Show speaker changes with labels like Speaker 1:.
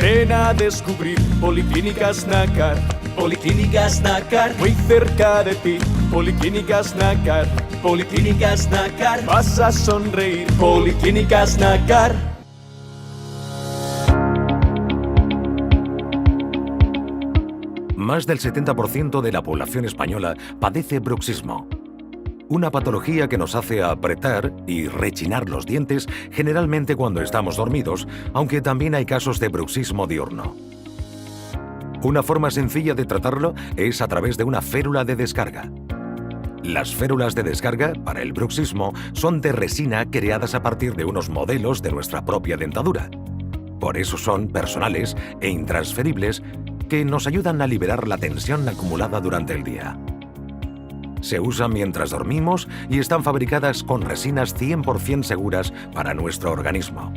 Speaker 1: Ven a descubrir Policlínicas Nácar.
Speaker 2: Policlínicas Nácar.
Speaker 1: Muy cerca de ti, Policlínicas Nácar.
Speaker 2: Policlínicas Nácar.
Speaker 1: Vas a sonreír, Policlínicas Nácar.
Speaker 3: Más del 70% de la población española padece bruxismo. Una patología que nos hace apretar y rechinar los dientes generalmente cuando estamos dormidos, aunque también hay casos de bruxismo diurno. Una forma sencilla de tratarlo es a través de una férula de descarga. Las férulas de descarga para el bruxismo son de resina creadas a partir de unos modelos de nuestra propia dentadura. Por eso son personales e intransferibles que nos ayudan a liberar la tensión acumulada durante el día. Se usan mientras dormimos y están fabricadas con resinas 100% seguras para nuestro organismo.